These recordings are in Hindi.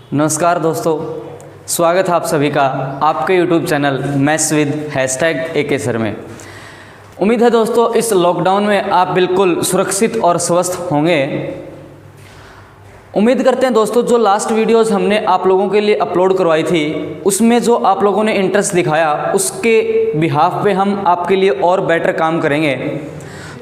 नमस्कार दोस्तों, स्वागत है आप सभी का आपके YouTube channel maths with #AK sir में। उम्मीद है दोस्तों इस लॉकडाउन में आप बिल्कुल सुरक्षित और स्वस्थ होंगे। उम्मीद करते हैं दोस्तों जो लास्ट वीडियोस हमने आप लोगों के लिए अपलोड करवाई थी उसमें जो आप लोगों ने इंटरेस्ट दिखाया उसके बिहाफ पे हम आपके लिए और बेटर काम करेंगे।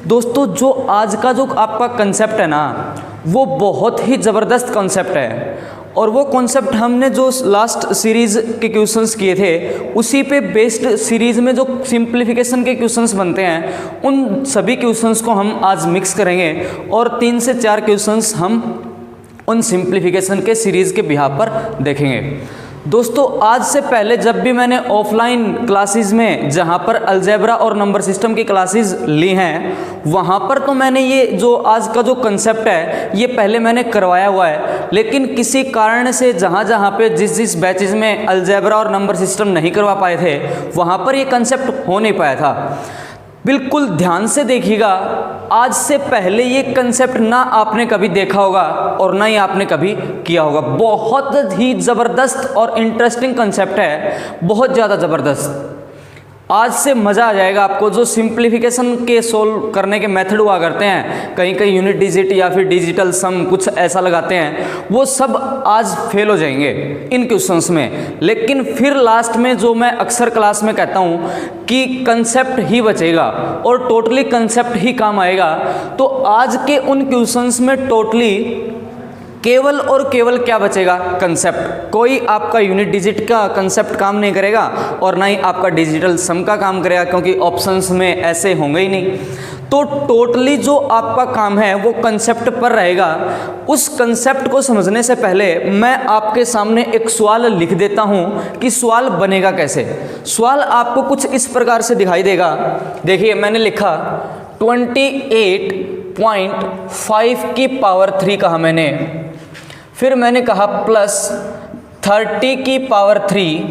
दोस्तों जो आज का जो आपका कंसेप्ट है ना वो बहुत ही ज़बरदस्त कॉन्सेप्ट है और वो कॉन्सेप्ट हमने जो लास्ट सीरीज़ के क्वेश्चंस किए थे उसी पे बेस्ड सीरीज़ में जो सिंप्लीफिकेशन के क्वेश्चंस बनते हैं उन सभी क्वेश्चंस को हम आज मिक्स करेंगे और 3 से 4 क्वेश्चंस हम उन सिंप्लीफिकेशन के सीरीज़ के बिहाफ पर देखेंगे। दोस्तों आज से पहले जब भी मैंने ऑफलाइन क्लासेस में जहाँ पर अलजेब्रा और नंबर सिस्टम की क्लासेस ली हैं वहाँ पर तो मैंने ये जो आज का जो कंसेप्ट है ये पहले मैंने करवाया हुआ है, लेकिन किसी कारण से जहाँ पे जिस बैचेज में अलजेब्रा और नंबर सिस्टम नहीं करवा पाए थे वहाँ पर ये कंसेप्ट हो नहीं पाया था। बिल्कुल ध्यान से देखिएगा, आज से पहले ये कंसेप्ट ना आपने कभी देखा होगा और ना ही आपने कभी किया होगा। बहुत ही ज़बरदस्त और इंटरेस्टिंग कंसेप्ट है, बहुत ज़्यादा ज़बरदस्त। आज से मज़ा आ जाएगा आपको। जो सिंप्लीफिकेशन के सोल्व करने के मेथड हुआ करते हैं, कहीं कहीं यूनिट डिजिट या फिर डिजिटल सम कुछ ऐसा लगाते हैं, वो सब आज फेल हो जाएंगे इन क्वेश्चंस में। लेकिन फिर लास्ट में जो मैं अक्सर क्लास में कहता हूँ कि कंसेप्ट ही बचेगा और टोटली कंसेप्ट ही काम आएगा। तो आज के उन क्वेश्चंस में टोटली केवल और केवल क्या बचेगा? कंसेप्ट। कोई आपका यूनिट डिजिट का कंसेप्ट काम नहीं करेगा और ना ही आपका डिजिटल सम का काम करेगा, क्योंकि ऑप्शंस में ऐसे होंगे ही नहीं। तो टोटली जो आपका काम है वो कंसेप्ट पर रहेगा। उस कंसेप्ट को समझने से पहले मैं आपके सामने एक सवाल लिख देता हूँ कि सवाल बनेगा कैसे। सवाल आपको कुछ इस प्रकार से दिखाई देगा। देखिए मैंने लिखा 28.5 की पावर 3 कहा मैंने, फिर मैंने कहा प्लस 30 की पावर 3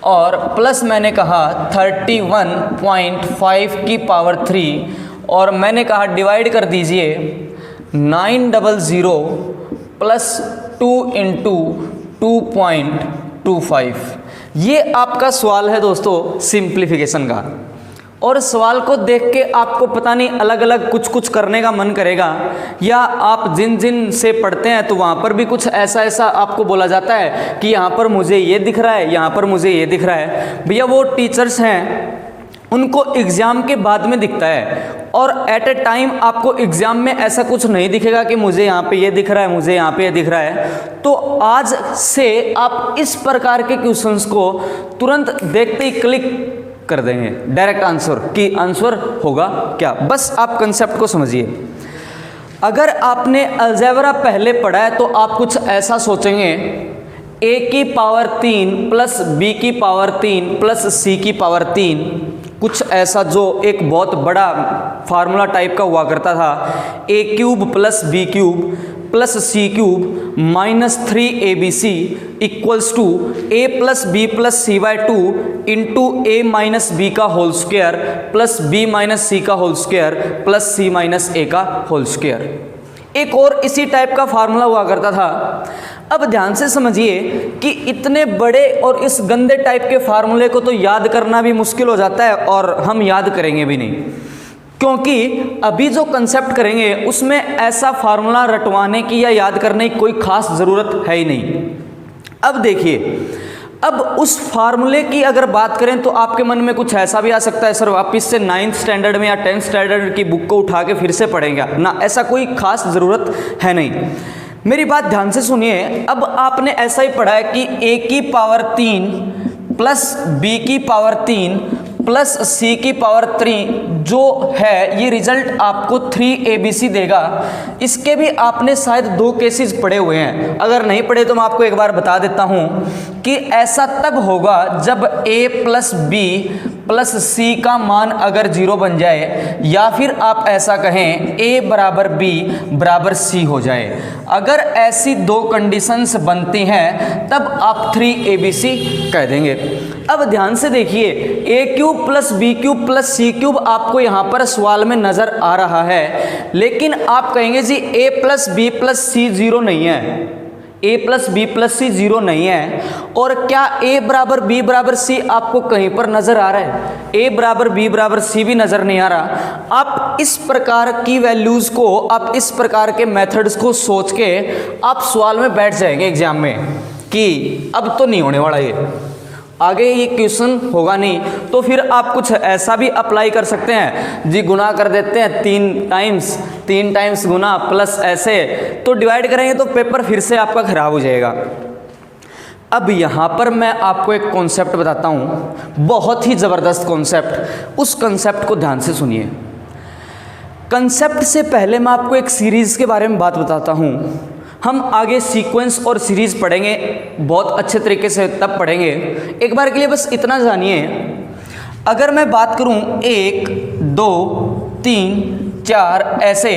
और प्लस मैंने कहा 31.5 की पावर 3 और मैंने कहा डिवाइड कर दीजिए 900 प्लस 2 इंटू 2.25। ये आपका सवाल है दोस्तों सिंप्लीफिकेशन का। और सवाल को देख के आपको पता नहीं अलग अलग कुछ करने का मन करेगा, या आप जिन से पढ़ते हैं तो वहाँ पर भी कुछ ऐसा आपको बोला जाता है कि यहाँ पर मुझे ये दिख रहा है, यहाँ पर मुझे ये दिख रहा है। भैया वो टीचर्स हैं उनको एग्ज़ाम के बाद में दिखता है और एट ए टाइम आपको एग्ज़ाम में ऐसा कुछ नहीं दिखेगा कि मुझे यहाँ पे ये दिख रहा है, मुझे यहाँ पे ये दिख रहा है। तो आज से आप इस प्रकार के क्वेश्चंस को तुरंत देखते ही क्लिक कर देंगे डायरेक्ट आंसर कि आंसर होगा क्या। बस आप कंसेप्ट को समझिए। अगर आपने अलजेब्रा पहले पढ़ा है तो आप कुछ ऐसा सोचेंगे a की पावर 3 प्लस b की पावर 3 प्लस c की पावर 3, कुछ ऐसा जो एक बहुत बड़ा फार्मूला टाइप का हुआ करता था। a³ plus b³ plus c³ minus 3abc equals to a plus b plus c/2 into a minus b का whole square plus b minus c का whole square plus c minus a का होल स्क्वायर। एक और इसी टाइप का फार्मूला हुआ करता था। अब ध्यान से समझिए कि इतने बड़े और इस गंदे टाइप के फार्मूले को तो याद करना भी मुश्किल हो जाता है और हम याद करेंगे भी नहीं, क्योंकि अभी जो कंसेप्ट करेंगे उसमें ऐसा फार्मूला रटवाने की या याद करने की कोई खास ज़रूरत है ही नहीं। अब देखिए, अब उस फार्मूले की अगर बात करें तो आपके मन में कुछ ऐसा भी आ सकता है, सर वापिस से 9th स्टैंडर्ड में या 10th स्टैंडर्ड की बुक को उठा के फिर से पढ़ेंगे ना, ऐसा कोई खास ज़रूरत है नहीं। मेरी बात ध्यान से सुनिए। अब आपने ऐसा ही पढ़ा है कि a की पावर 3 प्लस b की पावर 3 प्लस c की पावर 3 जो है ये रिजल्ट आपको 3abc देगा। इसके भी आपने शायद 2 केसेस पढ़े हुए हैं, अगर नहीं पढ़े तो मैं आपको एक बार बता देता हूँ कि ऐसा तब होगा जब a plus b plus c का मान अगर 0 बन जाए, या फिर आप ऐसा कहें a बराबर b बराबर c हो जाए। अगर ऐसी 2 कंडीशंस बनती हैं तब आप 3abc कह देंगे। अब ध्यान से देखिए, a³ plus b³ plus c³ आपको यहाँ पर सवाल में नज़र आ रहा है, लेकिन आप कहेंगे जी a plus b plus c 0 नहीं है, a प्लस बी प्लस सी 0 नहीं है, और क्या a बराबर b बराबर c आपको कहीं पर नजर आ रहा है? a बराबर b बराबर c भी नजर नहीं आ रहा। आप इस प्रकार की वैल्यूज को, आप इस प्रकार के मेथड्स को सोच के आप सवाल में बैठ जाएंगे एग्जाम में कि अब तो नहीं होने वाला ये, आगे ये क्वेश्चन होगा नहीं। तो फिर आप कुछ ऐसा भी अप्लाई कर सकते हैं जी, गुना कर देते हैं 3 टाइम्स गुना प्लस ऐसे, तो डिवाइड करेंगे तो पेपर फिर से आपका खराब हो जाएगा। अब यहाँ पर मैं आपको एक कॉन्सेप्ट बताता हूँ, बहुत ही ज़बरदस्त कॉन्सेप्ट। उस कॉन्सेप्ट को ध्यान से सुनिए। कॉन्सेप्ट से पहले मैं आपको एक सीरीज़ के बारे में बात बताता हूँ। हम आगे सीक्वेंस और सीरीज़ पढ़ेंगे बहुत अच्छे तरीके से, तब पढ़ेंगे। एक बार के लिए बस इतना जानिए, अगर मैं बात करूं 1 2 3 4 ऐसे,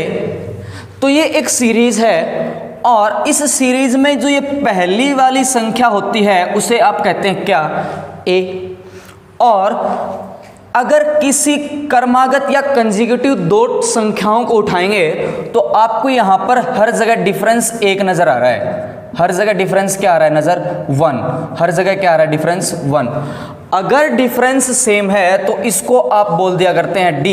तो ये एक सीरीज़ है, और इस सीरीज़ में जो ये पहली वाली संख्या होती है उसे आप कहते हैं क्या? A। और अगर किसी क्रमागत या कंसेक्यूटिव दो संख्याओं को उठाएंगे तो आपको यहाँ पर हर जगह डिफरेंस 1 नज़र आ रहा है। हर जगह डिफरेंस क्या आ रहा है? नज़र 1। हर जगह क्या आ रहा है? डिफरेंस 1। अगर डिफरेंस सेम है तो इसको आप बोल दिया करते हैं D।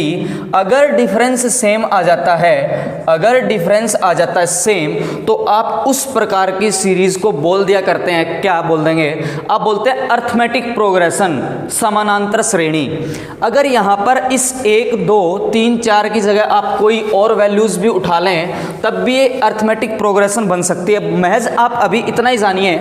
अगर डिफरेंस सेम आ जाता है, अगर डिफरेंस आ जाता है सेम, तो आप उस प्रकार की सीरीज को बोल दिया करते हैं, क्या बोल देंगे? आप बोलते हैं अर्थमेटिक प्रोग्रेशन, समानांतर श्रेणी। अगर यहाँ पर इस 1 2 3 4 की जगह आप कोई और वैल्यूज भी उठा लें तब भी ये अर्थमेटिक प्रोग्रेशन बन सकती है। महज आप अभी इतना ही जानिए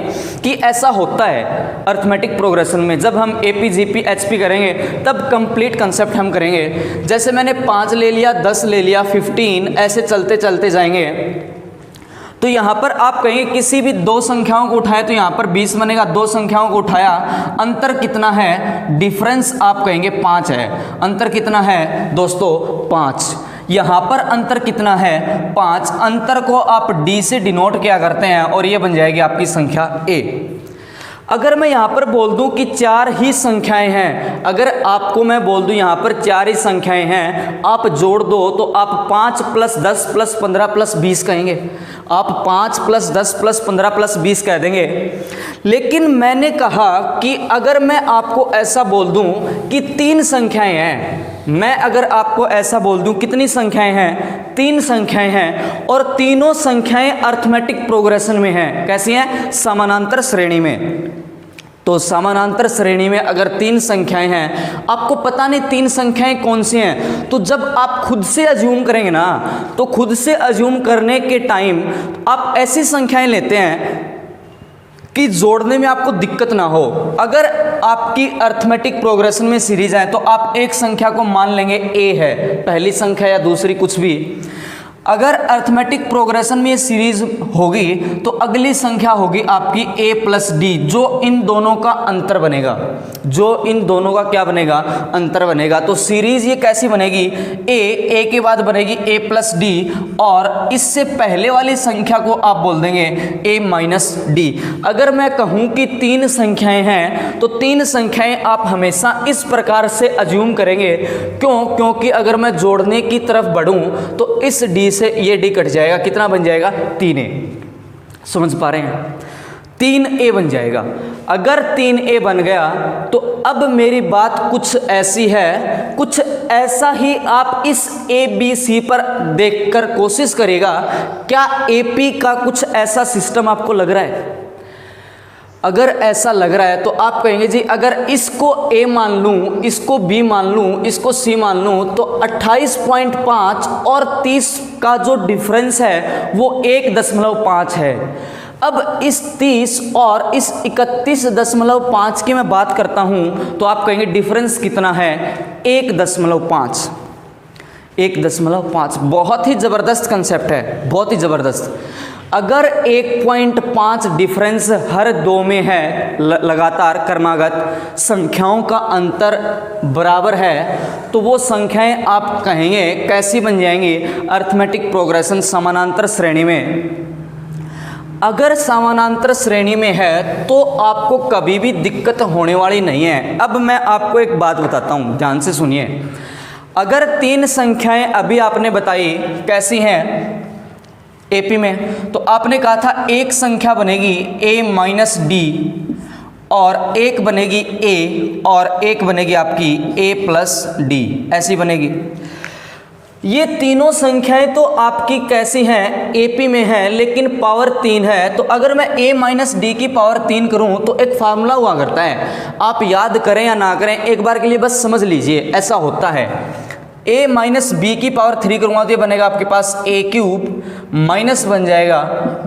कि ऐसा होता है अर्थमेटिक प्रोग्रेशन में। जब हम AP GP HP करेंगे तब कंप्लीट कंसेप्ट हम करेंगे। जैसे मैंने 5 ले लिया, 10 ले लिया, 15, ऐसे चलते चलते जाएंगे। तो यहाँ पर आप कहेंगे किसी भी दो संख्याओं को उठाए तो यहाँ पर 20 बनेगा। दो संख्याओं को उठाया, अंतर कितना है? डिफरेंस आप कहेंगे 5 है। अंतर कितना है दोस्तों? 5। यहाँ पर अंतर कितना है? 5। अंतर को आप D से डिनोट क्या करते हैं, और ये बन जाएगी आपकी संख्या A। अगर मैं यहाँ पर बोल दूं कि 4 ही संख्याएं हैं, अगर आपको मैं बोल दूं यहाँ पर 4 ही संख्याएं हैं, आप जोड़ दो तो आप 5 + 10 + 15 + 20 कहेंगे। आप 5 + 10 + 15 + 20 कह देंगे। लेकिन मैंने कहा कि अगर मैं आपको ऐसा बोल दूं कि 3 संख्याएं हैं, मैं अगर आपको ऐसा बोल दूं कितनी संख्याएं हैं? 3 संख्याएं हैं, और तीनों संख्याएं अर्थमेटिक प्रोग्रेशन में हैं। कैसी हैं? समानांतर श्रेणी में। तो समानांतर श्रेणी में अगर 3 संख्याएं हैं, आपको पता नहीं 3 संख्याएं कौन सी हैं, तो जब आप खुद से अज्यूम करेंगे ना, तो खुद से अज्यूम करने के टाइम आप ऐसी संख्याएं लेते हैं कि जोड़ने में आपको दिक्कत ना हो। अगर आपकी अर्थमेटिक प्रोग्रेशन में सीरीज है तो आप एक संख्या को मान लेंगे A है, पहली संख्या या दूसरी कुछ भी। अगर अर्थमेटिक प्रोग्रेशन में ये सीरीज होगी तो अगली संख्या होगी आपकी A + D, जो इन दोनों का अंतर बनेगा। जो इन दोनों का क्या बनेगा? अंतर बनेगा। तो सीरीज ये कैसी बनेगी? A के बाद बनेगी A + D, और इससे पहले वाली संख्या को आप बोल देंगे A - D। अगर मैं कहूँ कि 3 संख्याएं हैं तो 3 संख्याएं आप हमेशा इस प्रकार से अज्यूम करेंगे। क्यों? क्योंकि अगर मैं जोड़ने की तरफ बढ़ूँ तो इस D से ये D कट जाएगा। कितना बन जाएगा? 3A। समझ पा रहे हैं? 3A बन जाएगा। अगर 3A बन गया तो अब मेरी बात कुछ ऐसी है, कुछ ऐसा ही आप इस ABC पर देखकर कोशिश करिएगा। क्या AP का कुछ ऐसा सिस्टम आपको लग रहा है? अगर ऐसा लग रहा है तो आप कहेंगे जी अगर इसको A मान लूँ, इसको B मान लूँ, इसको C मान लूँ, तो 28.5 और 30 का जो डिफरेंस है वो 1.5 है। अब इस 30 और इस 31.5 की मैं बात करता हूँ तो आप कहेंगे डिफरेंस कितना है? 1.5। 1.5 बहुत ही ज़बरदस्त कंसेप्ट है, बहुत ही ज़बरदस्त। अगर 1.5 डिफरेंस हर दो में है, लगातार क्रमागत संख्याओं का अंतर बराबर है, तो वो संख्याएं आप कहेंगे कैसी बन जाएंगी? अर्थमेटिक प्रोग्रेशन, समानांतर श्रेणी में। अगर समानांतर श्रेणी में है तो आपको कभी भी दिक्कत होने वाली नहीं है। अब मैं आपको एक बात बताता हूँ, ध्यान से सुनिए। अगर 3 संख्याएं अभी आपने बताई कैसी हैं? एपी में। तो आपने कहा था एक संख्या बनेगी a माइनस डी, और एक बनेगी a, और एक बनेगी आपकी a प्लस डी, ऐसी बनेगी। ये तीनों संख्याएं तो आपकी कैसी हैं, एपी में है, लेकिन पावर 3 है। तो अगर मैं a माइनस डी की पावर 3 करूं तो एक फार्मूला हुआ करता है, आप याद करें या ना करें, एक बार के लिए बस समझ लीजिए, ऐसा होता है। a माइनस बी की पावर 3 करूँगा तो ये बनेगा आपके पास a क्यूब, माइनस बन जाएगा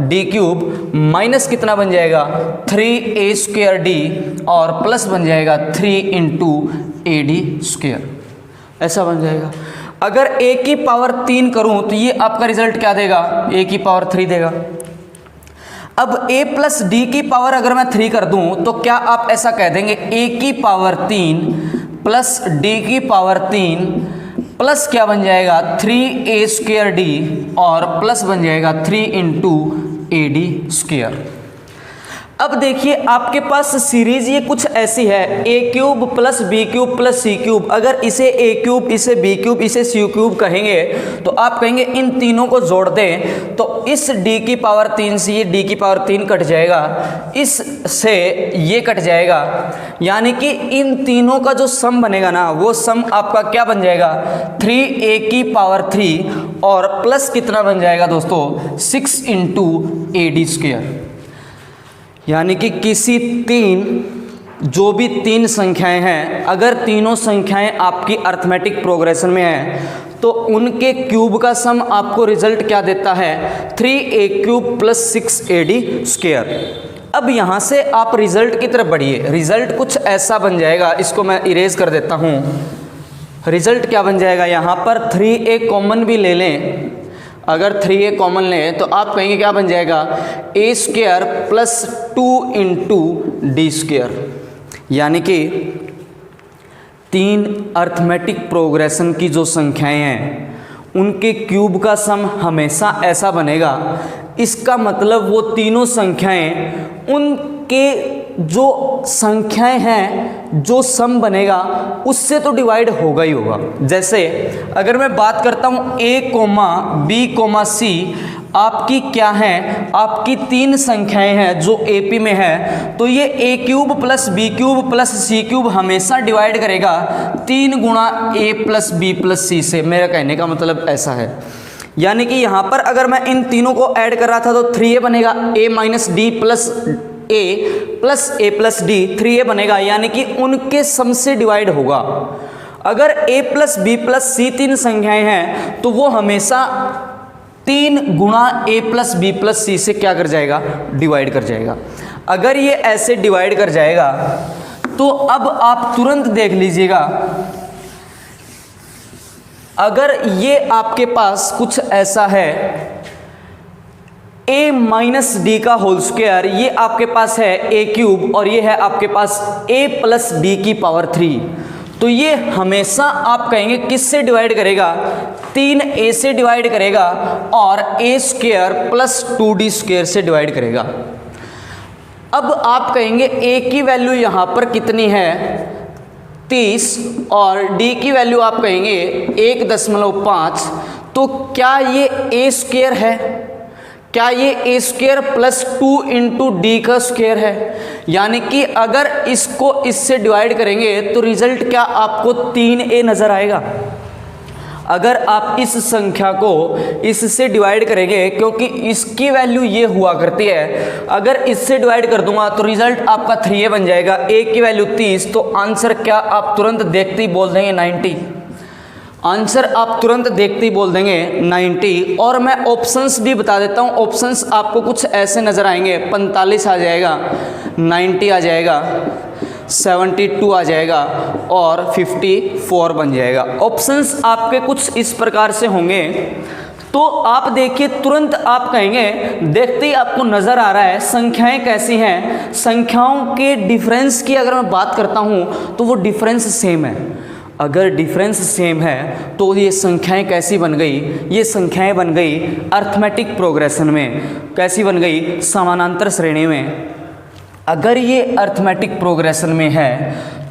d क्यूब, माइनस कितना बन जाएगा 3a स्क्वायर डी, और प्लस बन जाएगा 3 इंटू ए डी स्क्वायर, ऐसा बन जाएगा। अगर a की पावर 3 करूं तो ये आपका रिजल्ट क्या देगा, a की पावर 3 देगा। अब a प्लस डी की पावर अगर मैं 3 कर दूं तो क्या आप ऐसा कह देंगे a की पावर 3 प्लस d की पावर 3 प्लस क्या बन जाएगा 3a स्क्वायर डी, और प्लस बन जाएगा 3 इंटू ए डी स्क्वायर। अब देखिए आपके पास सीरीज ये कुछ ऐसी है, a cube plus B cube plus C cube. अगर इसे a क्यूब, इसे b क्यूब, इसे सी क्यूब कहेंगे तो आप कहेंगे इन तीनों को जोड़ दें तो इस d की पावर 3 से ये d की पावर 3 कट जाएगा, इस से ये कट जाएगा, यानी कि इन तीनों का जो सम बनेगा ना वो सम आपका क्या बन जाएगा 3a की पावर 3, और प्लस कितना बन जाएगा दोस्तों 6 इंटू ए डी स्क्वायर। यानी कि किसी जो भी तीन संख्याएं हैं, अगर तीनों संख्याएं आपकी अर्थमेटिक प्रोग्रेशन में हैं तो उनके क्यूब का सम आपको रिजल्ट क्या देता है 3a cube plus 6ad square. अब यहाँ से आप रिजल्ट की तरफ बढ़िए, रिजल्ट कुछ ऐसा बन जाएगा, इसको मैं इरेज कर देता हूँ। रिजल्ट क्या बन जाएगा, यहाँ पर 3a कॉमन भी ले लें, अगर 3a कॉमन लें तो आप कहेंगे क्या बन जाएगा a square plus 2 into d square. यानी कि तीन अर्थमेटिक प्रोग्रेशन की जो संख्याएं हैं उनके क्यूब का सम हमेशा ऐसा बनेगा। इसका मतलब वो तीनों संख्याएं उनके जो संख्याएं हैं जो सम बनेगा उससे तो डिवाइड होगा ही होगा। जैसे अगर मैं बात करता हूँ a comma B comma C, आपकी क्या है, आपकी तीन संख्याएं हैं जो AP में है, तो ये a cube plus B cube plus C cube हमेशा डिवाइड करेगा 3 गुणा a plus B plus C से। मेरा कहने का मतलब ऐसा है, यानी कि यहाँ पर अगर मैं इन तीनों को ऐड कर रहा था तो 3a बनेगा, a minus D plus a plus D 3a बनेगा, यानी कि उनके सम से डिवाइड होगा। अगर a प्लस बी प्लस सी तीन संख्याएं हैं तो वो हमेशा 3 गुणा a plus B plus C से क्या कर जाएगा, डिवाइड कर जाएगा। अगर ये ऐसे डिवाइड कर जाएगा तो अब आप तुरंत देख लीजिएगा, अगर ये आपके पास कुछ ऐसा है a माइनस डी का होल स्क्वायर, ये आपके पास है a क्यूब और ये है आपके पास a प्लस डी की पावर 3, तो ये हमेशा आप कहेंगे किससे डिवाइड करेगा, 3a से डिवाइड करेगा और a square plus 2d square से डिवाइड करेगा। अब आप कहेंगे a की वैल्यू यहाँ पर कितनी है 30 और d की वैल्यू आप कहेंगे 1.5, तो क्या ये a स्क्वायर है, क्या ये a square plus 2 into D का स्क्वायर है। यानी कि अगर इसको इससे डिवाइड करेंगे तो रिजल्ट क्या आपको 3a नज़र आएगा। अगर आप इस संख्या को इससे डिवाइड करेंगे, क्योंकि इसकी वैल्यू ये हुआ करती है, अगर इससे डिवाइड कर दूंगा तो रिजल्ट आपका 3a बन जाएगा, a की वैल्यू 30, तो आंसर क्या आप तुरंत देखते ही बोल देंगे 90। आंसर आप तुरंत देखते ही बोल देंगे 90। और मैं ऑप्शंस भी बता देता हूँ, ऑप्शंस आपको कुछ ऐसे नज़र आएंगे, 45 आ जाएगा, 90 आ जाएगा, 72 आ जाएगा और 54 बन जाएगा। ऑप्शंस आपके कुछ इस प्रकार से होंगे। तो आप देखिए तुरंत आप कहेंगे, देखते ही आपको नज़र आ रहा है संख्याएं कैसी हैं। संख्याओं के डिफरेंस की अगर मैं बात करता हूँ तो वो डिफरेंस सेम है। अगर डिफरेंस सेम है तो ये संख्याएं कैसी बन गई, ये संख्याएं बन गई अर्थमेटिक प्रोग्रेशन में, कैसी बन गई समानांतर श्रेणी में। अगर ये अर्थमेटिक प्रोग्रेशन में है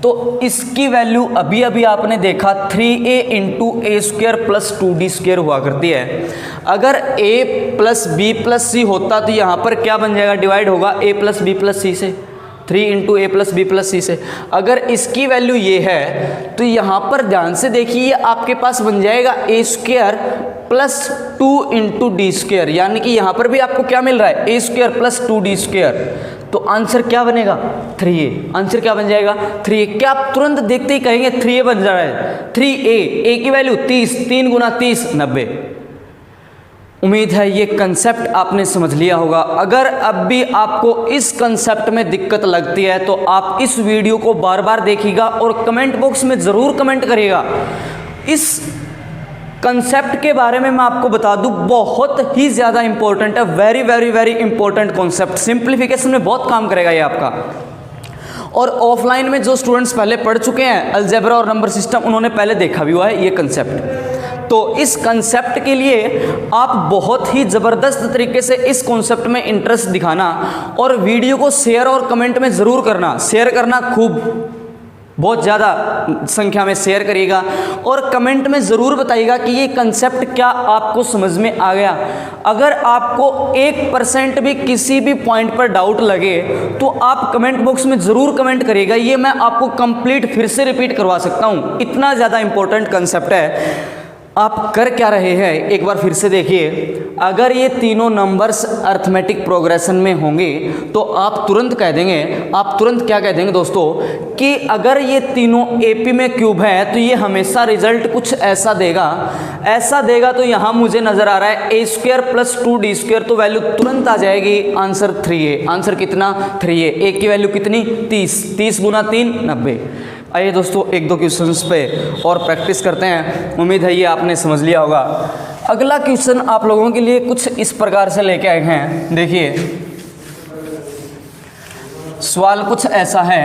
तो इसकी वैल्यू अभी अभी आपने देखा 3a इंटू ए स्क्वायर प्लस 2d स्क्वायर हुआ करती है। अगर a प्लस बी प्लस सी होता तो यहाँ पर क्या बन जाएगा, डिवाइड होगा a plus B plus C से, 3 इंटू ए प्लस बी प्लस सी से। अगर इसकी वैल्यू ये है तो यहाँ पर ध्यान से देखिए आपके पास बन जाएगा a square plus 2 into d square, यानी कि यहाँ पर भी आपको क्या मिल रहा है, ए स्क्वायर प्लस 2d स्क्वायर। तो आंसर क्या बनेगा, 3a। आंसर क्या बन जाएगा, 3a। क्या आप तुरंत देखते ही कहेंगे 3a बन जा रहा है, 3a, a की वैल्यू 30, 3 गुना 30 90। उम्मीद है ये कंसेप्ट आपने समझ लिया होगा। अगर अब भी आपको इस कंसेप्ट में दिक्कत लगती है तो आप इस वीडियो को बार बार देखिएगा और कमेंट बॉक्स में ज़रूर कमेंट करिएगा। इस कंसेप्ट के बारे में मैं आपको बता दूं, बहुत ही ज़्यादा इंपॉर्टेंट है, very very very important concept. Simplification में बहुत काम करेगा ये आपका। और ऑफलाइन में जो स्टूडेंट्स पहले पढ़ चुके हैं अलजेब्रा और नंबर सिस्टम, उन्होंने पहले देखा भी हुआ है ये कंसेप्ट। तो इस कंसेप्ट के लिए आप बहुत ही ज़बरदस्त तरीके से इस कॉन्सेप्ट में इंटरेस्ट दिखाना और वीडियो को शेयर और कमेंट में ज़रूर करना। शेयर करना खूब, बहुत ज़्यादा संख्या में शेयर करिएगा और कमेंट में ज़रूर बताइएगा कि ये कंसेप्ट क्या आपको समझ में आ गया। अगर आपको 1% भी किसी भी पॉइंट पर डाउट लगे तो आप कमेंट बॉक्स में ज़रूर कमेंट करिएगा। ये मैं आपको कंप्लीट फिर से रिपीट करवा सकता हूँ, इतना ज़्यादा इंपॉर्टेंट कंसेप्ट है। आप कर क्या रहे हैं एक बार फिर से देखिए। अगर ये तीनों नंबर्स अर्थमेटिक प्रोग्रेशन में होंगे तो आप तुरंत कह देंगे, आप तुरंत क्या कह देंगे दोस्तों, कि अगर ये तीनों एपी में क्यूब है तो ये हमेशा रिजल्ट कुछ ऐसा देगा। तो यहाँ मुझे नज़र आ रहा है ए स्क्वायर प्लस 2d स्क्वायर, तो वैल्यू तुरंत आ जाएगी आंसर 3a। आंसर कितना, 3a। ए की वैल्यू कितनी, 30, 30 गुना 3 90। आइए दोस्तों एक दो क्वेश्चंस पे और प्रैक्टिस करते हैं। उम्मीद है ये आपने समझ लिया होगा। अगला क्वेश्चन आप लोगों के लिए कुछ इस प्रकार से लेके आए हैं। देखिए सवाल कुछ ऐसा है,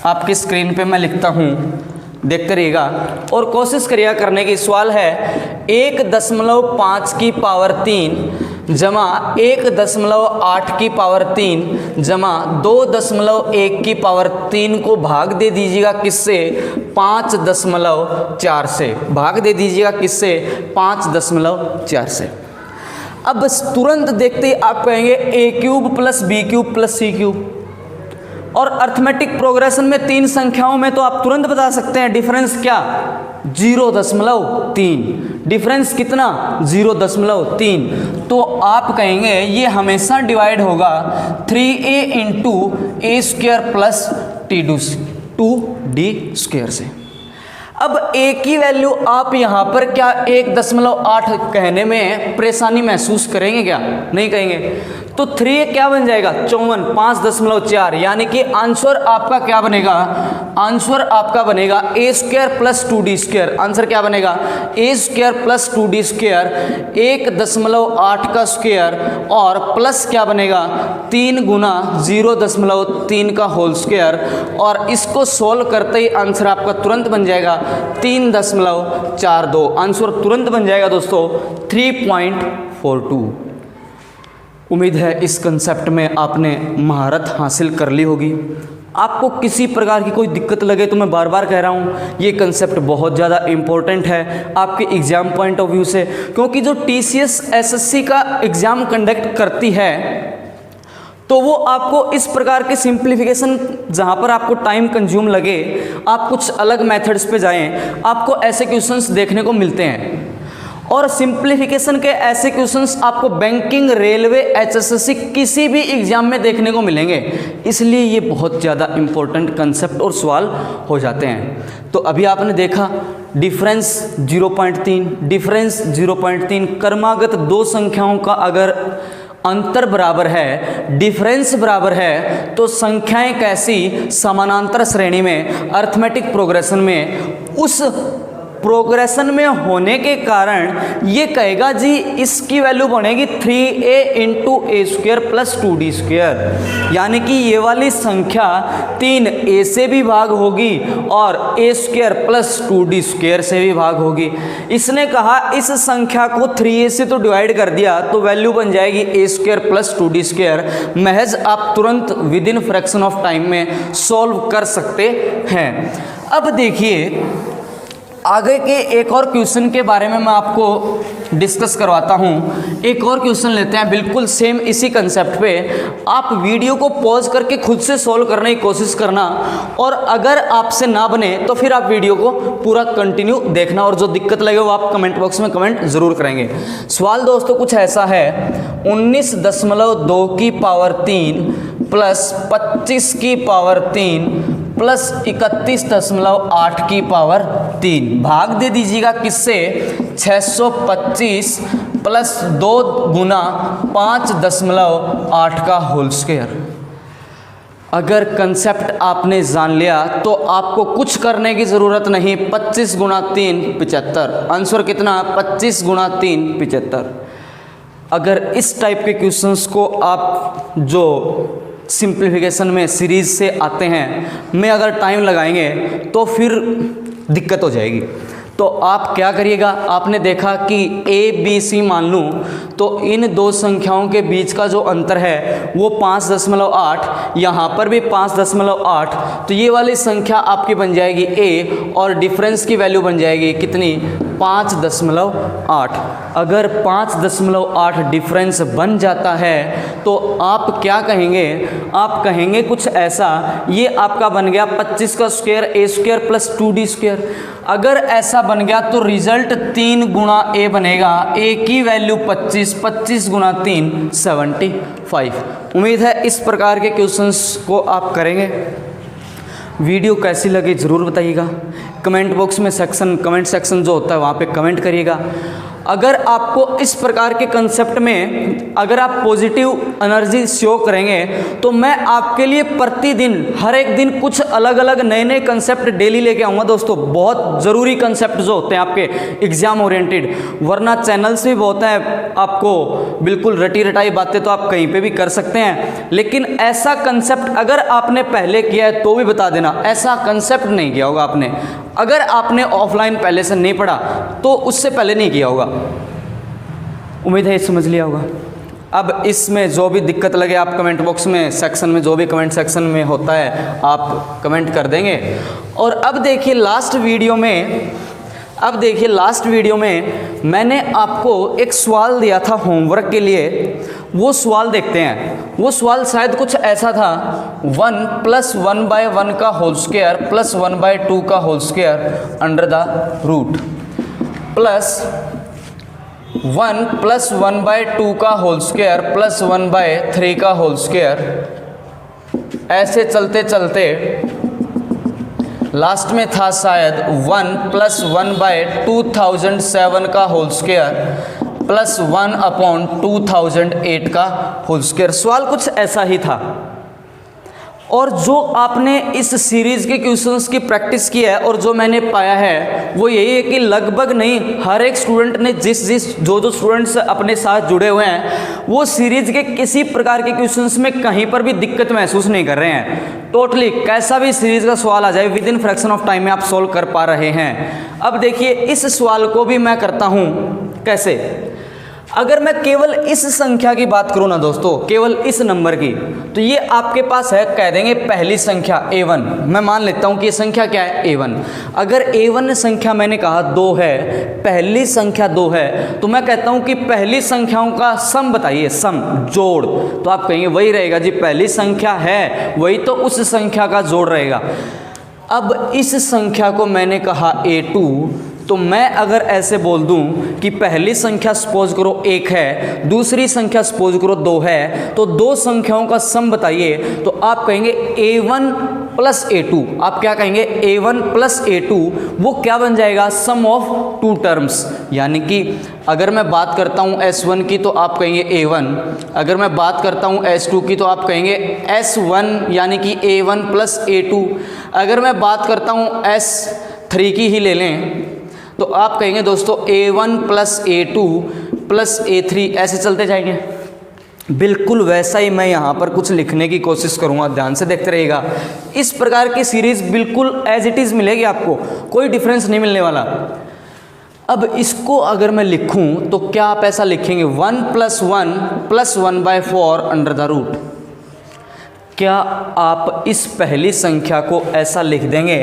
आपकी स्क्रीन पे मैं लिखता हूँ, देखते रहिएगा और कोशिश करिएगा करने की। सवाल है 1.5 की पावर 3 जमा 1.8 की पावर 3 जमा 2.1 की पावर 3 को भाग दे दीजिएगा किससे, 5.4 से। भाग दे दीजिएगा किससे, 5.4 से। अब तुरंत देखते ही आप कहेंगे a cube plus B cube plus C cube. और अर्थमेटिक प्रोग्रेशन में 3 संख्याओं में तो आप तुरंत बता सकते हैं डिफरेंस क्या, 0.3। डिफरेंस कितना, 0.3। तो आप कहेंगे ये हमेशा डिवाइड होगा 3a इंटू ए स्क्वायर प्लस 2d स्क्वायर से। अब a की वैल्यू आप यहाँ पर क्या 1.8 कहने में परेशानी महसूस करेंगे क्या, नहीं कहेंगे। तो 3 क्या बन जाएगा, 54, 5.4, यानी कि आंसर आपका क्या बनेगा, आंसर आपका बनेगा a square plus 2d square. Answer क्या बनेगा, a square plus 2d square, 1.8 का स्क्वायर और प्लस क्या बनेगा 3 गुना 0.3 का होल स्क्वायर। और इसको सोल्व करते ही आंसर आपका तुरंत बन जाएगा 3.42। आंसर तुरंत बन जाएगा दोस्तों 3.42। उम्मीद है इस कंसेप्ट में आपने महारत हासिल कर ली होगी। आपको किसी प्रकार की कोई दिक्कत लगे तो मैं बार बार कह रहा हूँ ये कंसेप्ट बहुत ज़्यादा इम्पोर्टेंट है आपके एग्ज़ाम पॉइंट ऑफ व्यू से, क्योंकि जो TCS SSC का एग्ज़ाम कंडक्ट करती है तो वो आपको इस प्रकार के सिंप्लीफिकेशन, जहाँ पर आपको टाइम कंज्यूम लगे, आप कुछ अलग मेथड्स पे जाएं, आपको ऐसे क्वेश्चंस देखने को मिलते हैं। और सिंप्लीफिकेशन के ऐसे क्वेश्चंस आपको बैंकिंग, रेलवे, HSSC किसी भी एग्जाम में देखने को मिलेंगे। इसलिए ये बहुत ज़्यादा इम्पोर्टेंट कंसेप्ट और सवाल हो जाते हैं। तो अभी आपने देखा डिफरेंस 0.3, डिफरेंस 0.3। क्रमागत 2 संख्याओं का अगर अंतर बराबर है, डिफरेंस बराबर है, तो संख्याएं कैसी समानांतर श्रेणी में अर्थमेटिक प्रोग्रेशन में उस प्रोग्रेशन में होने के कारण ये कहेगा जी इसकी वैल्यू बनेगी 3a इंटू ए स्क्वायर प्लस 2d², यानी कि ये वाली संख्या 3a से भी भाग होगी और a स्क्वायर प्लस 2d² से भी भाग होगी। इसने कहा इस संख्या को 3a से तो डिवाइड कर दिया तो वैल्यू बन जाएगी a स्क्वायर प्लस 2d²। महज आप तुरंत with in fraction of time में सॉल्व कर सकते हैं। अब देखिए आगे के एक और क्वेश्चन के बारे में मैं आपको डिस्कस करवाता हूँ। एक और क्वेश्चन लेते हैं बिल्कुल सेम इसी कंसेप्ट पे। आप वीडियो को पॉज करके खुद से सॉल्व करने की कोशिश करना, और अगर आपसे ना बने तो फिर आप वीडियो को पूरा कंटिन्यू देखना, और जो दिक्कत लगे वो आप कमेंट बॉक्स में कमेंट ज़रूर करेंगे। सवाल दोस्तों कुछ ऐसा है, 19.2 की पावर 3 प्लस 25 की पावर 3 प्लस 31.8 की पावर 3 भाग दे दीजिएगा किससे, 625 प्लस 2 गुना 5.8 का होल स्क्वायर। अगर कंसेप्ट आपने जान लिया तो आपको कुछ करने की ज़रूरत नहीं। 25 गुना 3 75, आंसर कितना, 25 गुना 3 75। अगर इस टाइप के क्वेश्चंस को आप जो सिंप्लीफिकेशन में सीरीज से आते हैं में अगर टाइम लगाएंगे तो फिर दिक्कत हो जाएगी। तो आप क्या करिएगा, आपने देखा कि ए बी सी मान लूँ तो इन दो संख्याओं के बीच का जो अंतर है वो 5.8, यहाँ पर भी 5.8, तो ये वाली संख्या आपकी बन जाएगी ए और डिफरेंस की वैल्यू बन जाएगी कितनी, 5.8। अगर 5.8 डिफरेंस बन जाता है तो आप क्या कहेंगे, आप कहेंगे कुछ ऐसा, ये आपका बन गया 25 का स्क्वायर ए स्क्वायर प्लस 2d²। अगर ऐसा बन गया तो रिजल्ट 3 गुणा ए बनेगा, ए की वैल्यू 25, 25 गुणा 3 75। उम्मीद है इस प्रकार के क्वेश्चंस को आप करेंगे। वीडियो कैसी लगी ज़रूर बताइएगा, कमेंट बॉक्स में कमेंट सेक्शन जो होता है वहाँ पे कमेंट करिएगा। अगर आपको इस प्रकार के कंसेप्ट में अगर आप पॉजिटिव एनर्जी शो करेंगे तो मैं आपके लिए प्रतिदिन हर एक दिन कुछ अलग अलग नए नए कंसेप्ट डेली लेके आऊँगा दोस्तों। बहुत ज़रूरी कंसेप्ट जो होते हैं आपके एग्जाम ओरिएंटेड, वरना चैनल्स भी बहुत हैं, आपको बिल्कुल रटी रटाई बातें तो आप कहीं पे भी कर सकते हैं, लेकिन ऐसा कंसेप्ट अगर आपने पहले किया है तो भी बता देना, ऐसा कंसेप्ट नहीं किया होगा आपने। अगर आपने ऑफलाइन पहले से नहीं पढ़ा तो उससे पहले नहीं किया होगा। उम्मीद है ये समझ लिया होगा। अब इसमें जो भी दिक्कत लगे आप कमेंट बॉक्स में सेक्शन में, जो भी कमेंट सेक्शन में होता है आप कमेंट कर देंगे। और अब देखिए लास्ट वीडियो में मैंने आपको एक सवाल दिया था होमवर्क के लिए, वो सवाल देखते हैं। वो सवाल शायद कुछ ऐसा था, 1 + 1/1 का होल स्क्वायर प्लस 1/2 का whole square under the root plus 1 + 1/2 का होल स्क्वायर प्लस 1/3 का होल स्क्वायर। ऐसे चलते चलते लास्ट में था शायद 1 + 1/2007 का होल स्क्वायर प्लस 1/2008 का होल स्क्वायर। सवाल कुछ ऐसा ही था। और जो आपने इस सीरीज़ के क्वेश्चंस की प्रैक्टिस की है और जो मैंने पाया है वो यही है कि लगभग नहीं, हर एक स्टूडेंट ने जो स्टूडेंट्स अपने साथ जुड़े हुए हैं वो सीरीज़ के किसी प्रकार के क्वेश्चंस में कहीं पर भी दिक्कत महसूस नहीं कर रहे हैं। टोटली कैसा भी सीरीज़ का सवाल आ जाए with in fraction of time में आप सोल्व कर पा रहे हैं। अब देखिए इस सवाल को भी मैं करता हूँ कैसे। अगर मैं केवल इस संख्या की बात करूं ना दोस्तों, केवल इस नंबर की, तो ये आपके पास है, कह देंगे पहली संख्या A1। मैं मान लेता हूं कि ये संख्या क्या है, A1। अगर A1 संख्या मैंने कहा 2 है, पहली संख्या 2 है, तो मैं कहता हूं कि पहली संख्याओं का सम बताइए, सम जोड़। तो आप कहेंगे वही रहेगा जी, पहली संख्या है वही तो उस संख्या का जोड़ रहेगा। अब इस संख्या को मैंने कहा A2, तो मैं अगर ऐसे बोल दूं कि पहली संख्या सपोज करो 1 है, दूसरी संख्या सपोज करो 2 है, तो दो संख्याओं का सम बताइए, तो आप कहेंगे A1 + A2। आप क्या कहेंगे, A1 + A2, वो क्या बन जाएगा, सम ऑफ 2 टर्म्स। यानी कि अगर मैं बात करता हूँ S1 की तो आप कहेंगे A1, अगर मैं बात करता हूँ S2 की तो आप कहेंगे S1, यानी कि A1 + A2। अगर मैं बात करता हूँ S3 की ही ले लें तो आप कहेंगे दोस्तों A1 plus A2 plus A3 ऐसे चलते जाएंगे। बिल्कुल वैसा ही मैं यहाँ पर कुछ लिखने की कोशिश करूँगा, ध्यान से देखते रहिएगा। इस प्रकार की सीरीज बिल्कुल एज इट इज़ मिलेगी आपको, कोई डिफरेंस नहीं मिलने वाला। अब इसको अगर मैं लिखूं तो क्या आप ऐसा लिखेंगे 1 प्लस 1/4 अंडर द रूट। क्या आप इस पहली संख्या को ऐसा लिख देंगे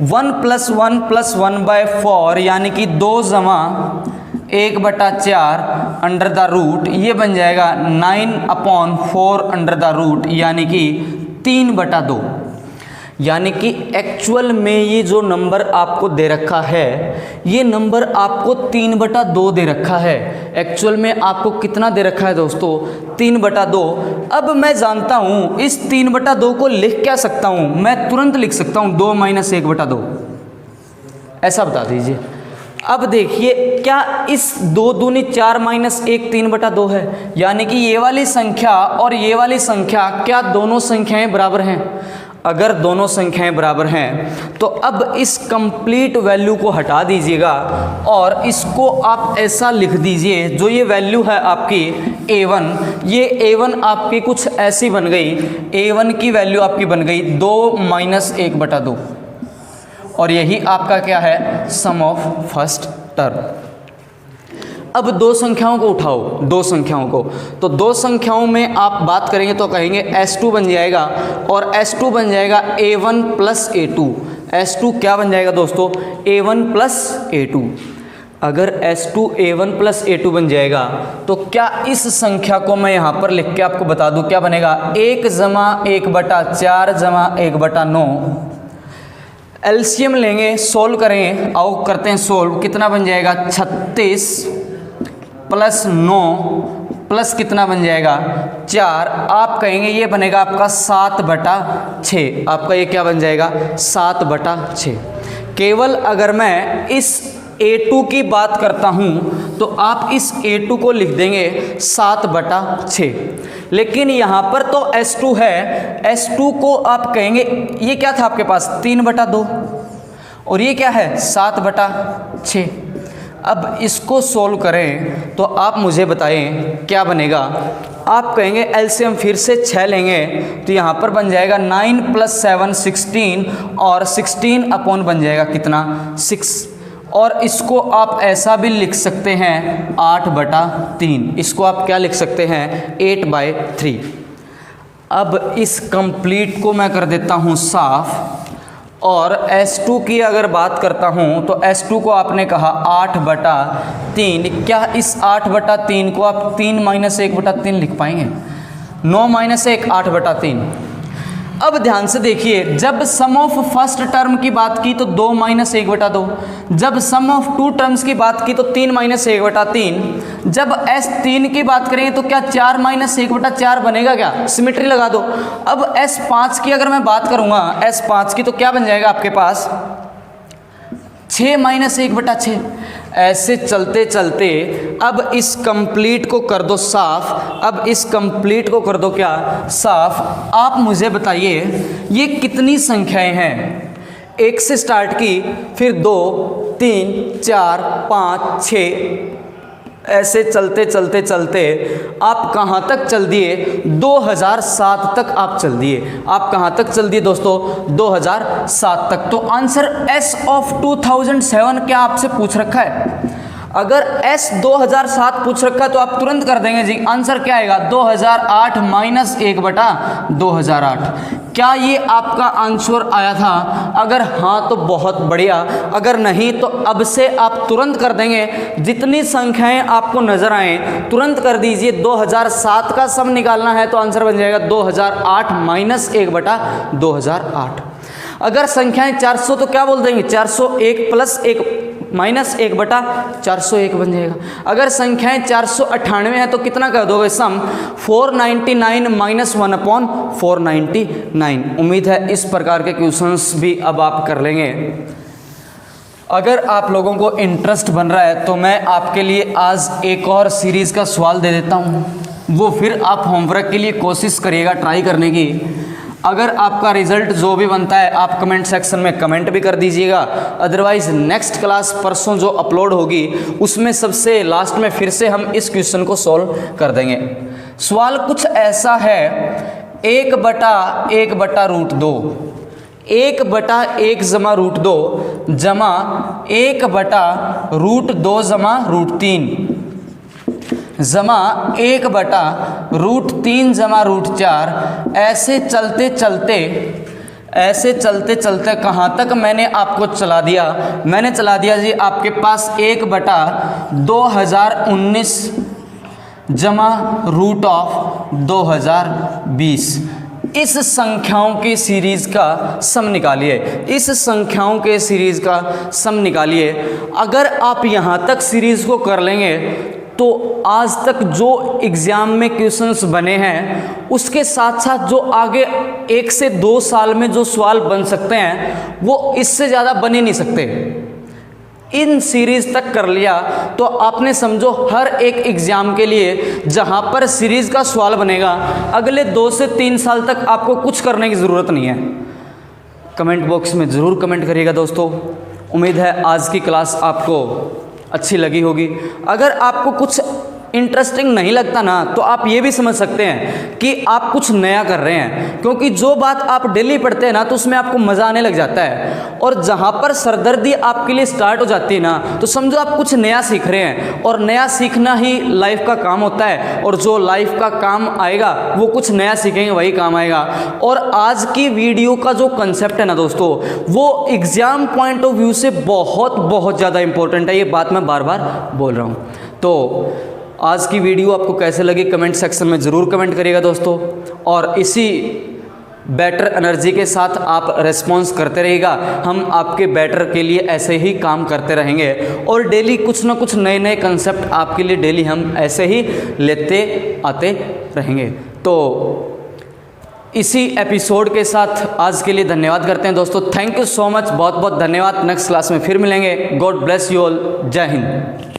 1 प्लस 1/4 यानी कि 2 जमा 1/4 अंडर द रूट, ये बन जाएगा 9/4 अंडर द रूट यानी कि 3/2। यानी कि एक्चुअल में ये जो नंबर आपको दे रखा है, ये नंबर आपको 3/2 दे रखा है। एक्चुअल में आपको कितना दे रखा है दोस्तों? 3/2। अब मैं जानता हूँ इस 3/2 को लिख क्या सकता हूँ? मैं तुरंत लिख सकता हूँ 2 - 1/2, ऐसा बता दीजिए। अब देखिए, क्या इस 2 दूनी 4 - 1 3/2 है? यानी कि ये वाली संख्या और ये वाली संख्या, क्या दोनों संख्याएं बराबर हैं? अगर दोनों संख्याएं बराबर हैं तो अब इस कंप्लीट वैल्यू को हटा दीजिएगा और इसको आप ऐसा लिख दीजिए, जो ये वैल्यू है आपकी A1, ये A1 आपकी कुछ ऐसी बन गई, A1 की वैल्यू आपकी बन गई 2 - 1/2, और यही आपका क्या है? सम ऑफ फर्स्ट टर्म। अब दो संख्याओं को उठाओ, दो संख्याओं को, तो दो संख्याओं में आप बात करेंगे तो कहेंगे S2 बन जाएगा, और S2 बन जाएगा A1 प्लस A2। S2 क्या बन जाएगा दोस्तों? A1 plus A2। अगर S2 A1 प्लस A2 बन जाएगा तो क्या इस संख्या को मैं यहाँ पर लिख के आपको बता दूँ क्या बनेगा? 1 जमा 1/4 जमा 1/9। एलसीएम लेंगे, सोल्व करेंगे, आओ करते हैं सोल्व। कितना बन जाएगा? 36 प्लस 9 प्लस कितना बन जाएगा? 4। आप कहेंगे ये बनेगा आपका 7/6। आपका ये क्या बन जाएगा? 7/6। केवल अगर मैं इस A2 की बात करता हूँ तो आप इस A2 को लिख देंगे 7/6। लेकिन यहाँ पर तो S2 है, S2 को आप कहेंगे, ये क्या था आपके पास? 3/2, और ये क्या है? 7/6। अब इसको सोल्व करें तो आप मुझे बताएं क्या बनेगा? आप कहेंगे एलसीएम फिर से 6 लेंगे तो यहाँ पर बन जाएगा 9 + 7 16, और 16 अपॉन बन जाएगा कितना? 6। और इसको आप ऐसा भी लिख सकते हैं 8/3। इसको आप क्या लिख सकते हैं? 8/3। अब इस कंप्लीट को मैं कर देता हूँ साफ, और S2 की अगर बात करता हूँ तो S2 को आपने कहा 8/3। क्या इस 8/3 को आप 3 - 1/3 लिख पाएंगे? 9 - 1 8/3। अब ध्यान से देखिए, जब सम ऑफ फर्स्ट टर्म की बात की तो 2 - 1/2, जब सम ऑफ टू टर्म्स की बात की तो 3 - 1/3, जब S3 की बात करेंगे तो क्या 4 - 1/4 बनेगा? क्या सिमेट्री लगा दो। अब S5 की अगर मैं बात करूँगा, S5 की, तो क्या बन जाएगा आपके पास? 6 - 1/6। ऐसे चलते चलते अब इस कंप्लीट को कर दो साफ। अब इस कंप्लीट को कर दो क्या? साफ। आप मुझे बताइए ये कितनी संख्याएं हैं? 1 से स्टार्ट की, फिर 2 3 4 5 6, ऐसे चलते चलते चलते आप कहाँ तक चल दिए? 2007 तक आप चल दिए। आप कहाँ तक चल दिए दोस्तों? 2007 तक। तो आंसर S ऑफ 2007 क्या आपसे पूछ रखा है? अगर S 2007 पूछ रखा है तो आप तुरंत कर देंगे जी। आंसर क्या आएगा? 2008 - 1/2008। क्या ये आपका आंसर आया था? अगर हाँ तो बहुत बढ़िया, अगर नहीं तो अब से आप तुरंत कर देंगे। जितनी संख्याएं आपको नजर आए तुरंत कर दीजिए। 2007 का सम निकालना है तो आंसर बन जाएगा 2008 - 1/2008। अगर संख्याएं 400 तो क्या बोल देंगे? 401 + 1 - 1/401 बन जाएगा। अगर संख्याएं 498 है तो कितना कर दोगे सम? 499 - 1/499। उम्मीद है इस प्रकार के क्वेश्चंस भी अब आप कर लेंगे। अगर आप लोगों को इंटरेस्ट बन रहा है तो मैं आपके लिए आज एक और सीरीज़ का सवाल दे देता हूँ, वो फिर आप होमवर्क के लिए कोशिश करिएगा ट्राई करने की। अगर आपका रिजल्ट जो भी बनता है आप कमेंट सेक्शन में कमेंट भी कर दीजिएगा। अदरवाइज नेक्स्ट क्लास परसों जो अपलोड होगी उसमें सबसे लास्ट में फिर से हम इस क्वेश्चन को सॉल्व कर देंगे। सवाल कुछ ऐसा है, 1/1/√2 1/1 जमा √2 जमा 1/√2 जमा √3 जमा 1/√3 जमा √4। ऐसे चलते चलते कहाँ तक मैंने आपको चला दिया? मैंने चला दिया जी आपके पास 1/2019 जमा √2020। इस संख्याओं की सीरीज़ का सम निकालिए। इस संख्याओं के सीरीज़ का सम निकालिए। अगर आप यहाँ तक सीरीज़ को कर लेंगे तो आज तक जो एग्ज़ाम में क्वेश्चंस बने हैं उसके साथ साथ जो आगे 1 से 2 साल में जो सवाल बन सकते हैं वो इससे ज़्यादा बन ही नहीं सकते। इन सीरीज़ तक कर लिया तो आपने समझो हर एक एग्ज़ाम के लिए जहाँ पर सीरीज़ का सवाल बनेगा अगले 2 से 3 साल तक आपको कुछ करने की ज़रूरत नहीं है। कमेंट बॉक्स में ज़रूर कमेंट करिएगा दोस्तों। उम्मीद है आज की क्लास आपको अच्छी लगी होगी। अगर आपको कुछ इंटरेस्टिंग नहीं लगता ना तो आप ये भी समझ सकते हैं कि आप कुछ नया कर रहे हैं, क्योंकि जो बात आप डेली पढ़ते हैं ना तो उसमें आपको मज़ा आने लग जाता है। और जहाँ पर सरदर्दी आपके लिए स्टार्ट हो जाती है ना तो समझो आप कुछ नया सीख रहे हैं, और नया सीखना ही लाइफ का काम होता है। और जो लाइफ का काम आएगा वो कुछ नया सीखेंगे वही काम आएगा। और आज की वीडियो का जो कंसेप्ट है ना दोस्तों वो एग्ज़ाम पॉइंट ऑफ व्यू से बहुत ज़्यादा इंपॉर्टेंट है। ये बात मैं बार बार बोल रहा हूँ। तो आज की वीडियो आपको कैसे लगी कमेंट सेक्शन में ज़रूर कमेंट करिएगा दोस्तों। और इसी बेटर एनर्जी के साथ आप रेस्पॉन्स करते रहिएगा। हम आपके बेटर के लिए ऐसे ही काम करते रहेंगे और डेली कुछ ना कुछ नए नए कंसेप्ट आपके लिए डेली हम ऐसे ही लेते आते रहेंगे। तो इसी एपिसोड के साथ आज के लिए धन्यवाद करते हैं दोस्तों। थैंक यू सो मच, बहुत बहुत धन्यवाद। नेक्स्ट क्लास में फिर मिलेंगे। God bless you all. जय हिंद।